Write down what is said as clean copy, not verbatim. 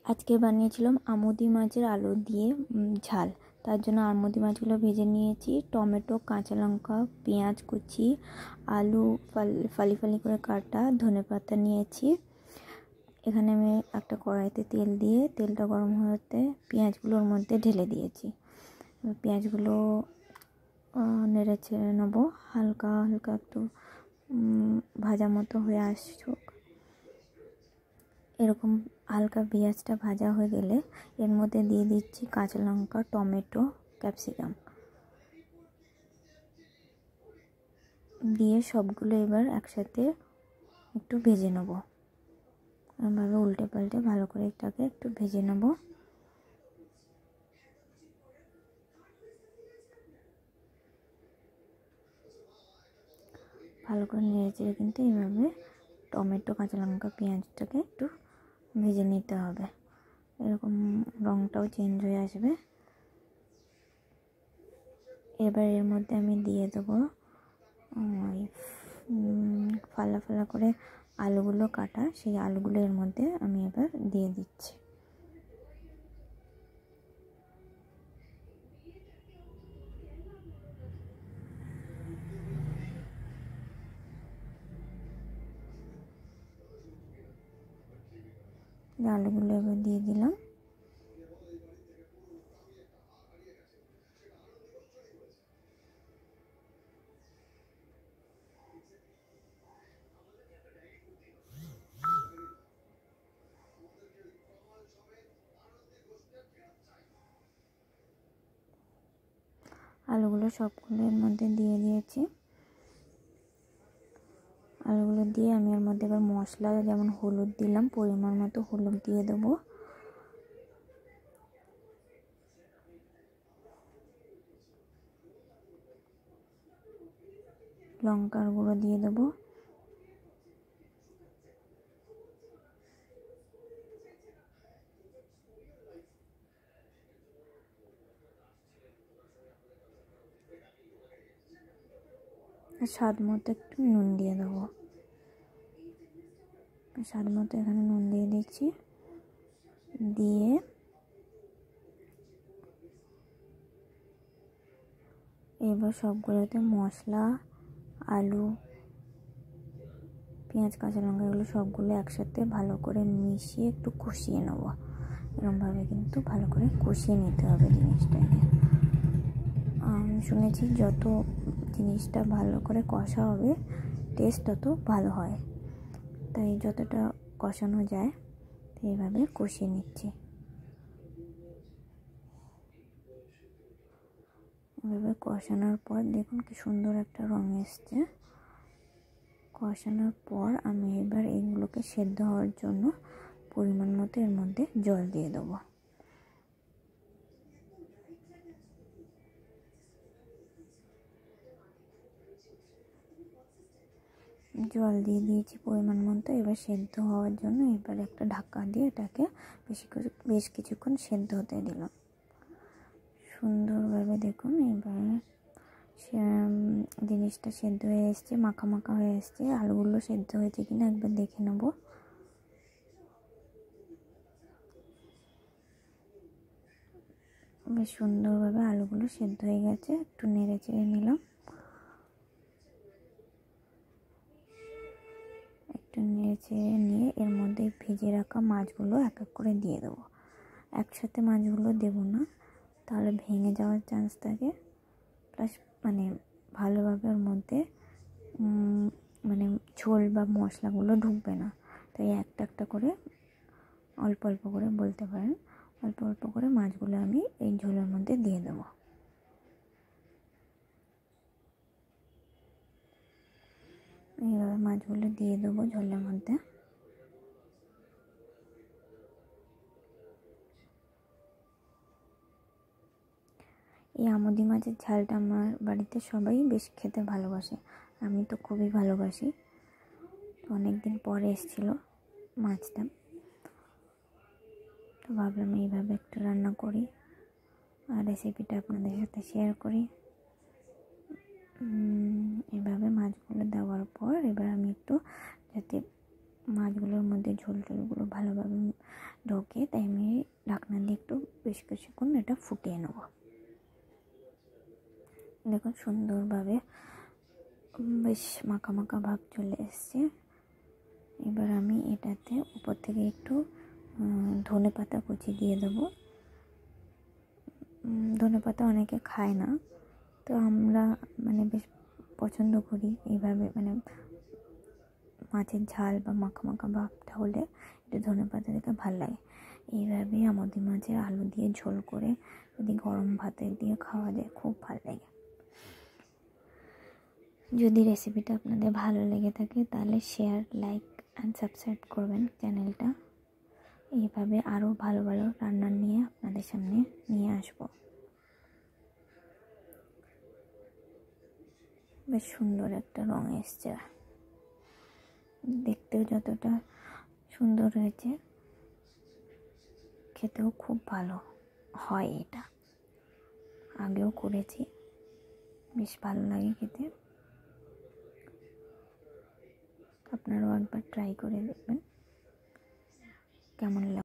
আজকে বানিয়েছিলাম আমুদি মাছের আলু দিয়ে ঝাল। তার জন্য আমুদি মাছগুলো ভেজে নিয়েছি। টমেটো, কাঁচা লঙ্কা, পেঁয়াজ কুচি, আলু ফালি ফালি করে কাটা, ধনেপাতা নিয়েছি। এখানে আমি একটা কড়াইতে তেল দিয়ে তেলটা গরম হতে পেঁয়াজগুলোর মধ্যে ঢেলে দিয়েছি। পেঁয়াজগুলো নেড়ে ছেড়ে নেবো, হালকা হালকা একটু ভাজা মতো হয়ে আসুক। এরকম হালকা পেঁয়াজটা ভাজা হয়ে গেলে এর মধ্যে দিয়ে দিচ্ছি কাঁচা লঙ্কা, টমেটো, ক্যাপসিকাম দিয়ে সবগুলো এবার একসাথে একটু ভেজে নেব। এরকমভাবে উল্টে পাল্টে ভালো করে এটাকে একটু ভেজে নেব। ভালো করে নেড়ে চেড়ে কিন্তু এইভাবে টমেটো, কাঁচা লঙ্কা, পেঁয়াজটাকে একটু ভেজে নিতে হবে। এরকম রঙটাও চেঞ্জ হয়ে আসবে। এবার এর মধ্যে আমি দিয়ে দেবো ফালা ফালা করে আলুগুলো কাটা, সেই আলুগুলো এর মধ্যে আমি এবার দিয়ে দিচ্ছি। আলুগুলো এবার দিয়ে দিলাম। আলুগুলো সবগুলো এর মধ্যে দিয়ে দিয়েছি। আলুগুলো দিয়ে আমি এর মধ্যে এবার মশলা, যেমন হলুদ দিলাম, পরিমাণ মতো হলুদ দিয়ে দেবো। লঙ্কার গুঁড়ো দিয়ে দেবো। আর স্বাদ মতো একটু নুন দিয়ে দেবো। স্বাদ মতো এখানে নুন দিয়ে দিচ্ছি। দিয়ে এবার সবগুলোতে মশলা, আলু, পেঁয়াজ, কাঁচা লঙ্কা এগুলো সবগুলো একসাথে ভালো করে মিশিয়ে একটু কষিয়ে নেব। এরকমভাবে কিন্তু ভালো করে কষিয়ে নিতে হবে জিনিসটাকে। আমি শুনেছি যত জিনিসটা ভালো করে কষা হবে টেস্ট তত ভালো হয়, তাই যতটা কষানো যায় এইভাবে কষিয়ে নিচ্ছি। এভাবে কষানোর পর দেখুন কি সুন্দর একটা রং এসছে। কষানোর পর আমি এবার এগুলোকে সেদ্ধ হওয়ার জন্য পরিমাণ মতো এর মধ্যে জল দিয়ে দেবো। জল দিয়ে দিয়েছি পরিমাণ মতো। এবার সেদ্ধ হওয়ার জন্য এবার একটা ঢাকা দিয়ে এটাকে বেশ কিছুক্ষণ সেদ্ধ হতে দিলাম। সুন্দরভাবে দেখুন এবার জিনিসটা সেদ্ধ হয়ে এসছে, মাখা মাখা হয়ে এসছে। আলুগুলো সেদ্ধ হয়েছে কিনা একবার দেখে নেব। বেশ সুন্দরভাবে আলুগুলো সেদ্ধ হয়ে গেছে। একটু নেড়ে চেড়ে নিলাম। একটু নেড়ে চেড়ে নিয়ে এর মধ্যে ভেজে রাখা মাছগুলো এক এক করে দিয়ে দেবো। একসাথে মাছগুলো দেবো না, তাহলে ভেঙে যাওয়ার চান্স থাকে। প্লাস ভালোভাবে ওর মধ্যে ঝোল বা মশলাগুলো ঢুকবে না। তাই একটা একটা করে অল্প অল্প করে বলতে পারেন, অল্প অল্প করে মাছগুলো আমি এই ঝোলের মধ্যে দিয়ে দেবো। এইভাবে মাছগুলো দিয়ে দেবো ঝোলের মধ্যে। এই আমুদি মাছের ঝালটা আমার বাড়িতে সবাই বেশ খেতে ভালোবাসে, আমি তো খুবই ভালোবাসি। অনেক দিন পরে এসেছিলো মাছটা, তো ভাবলাম এইভাবে একটু রান্না করি আর রেসিপিটা আপনাদের সাথে শেয়ার করি। এভাবে মাছগুলো দেওয়ার পর এবার আমি একটু, যাতে মাছগুলোর মধ্যে ঝোল টোলগুলো ভালোভাবে ঢোকে, তাই আমি ঢাকনা দিয়ে একটু বেশ কিছুক্ষণ এটা ফুটিয়ে নেব। দেখুন সুন্দরভাবে বেশ মাখা মাখা ভাব চলে এসছে। এবার আমি এটাতে উপর থেকে একটু ধনেপাতা কুচি দিয়ে দেবো। ধনেপাতা অনেকে খায় না, তো আমরা বেশ পছন্দ করি এইভাবে, মাছের ঝাল বা মাখা মাখা ভাবটা হলে একটু ধনেপাতা দিতে ভালো লাগে। এইভাবে আমুদি মাছের আলু দিয়ে ঝোল করে যদি গরম ভাতে দিয়ে খাওয়া যায় খুব ভালো লাগে। যদি রেসিপিটা আপনাদের ভালো লেগে থাকে তাহলে শেয়ার, লাইক অ্যান্ড সাবস্ক্রাইব করবেন চ্যানেলটা। এইভাবে আরও ভালো ভালো রান্না নিয়ে আপনাদের সামনে নিয়ে আসব। বেশ সুন্দর একটা রং এসছে, দেখতেও যতটা সুন্দর হয়েছে খেতেও খুব ভালো হয়। এটা আগেও করেছি, বেশ ভালো লাগে খেতে। আপনারাও একবার ট্রাই করে দেখবেন কেমন লাগে।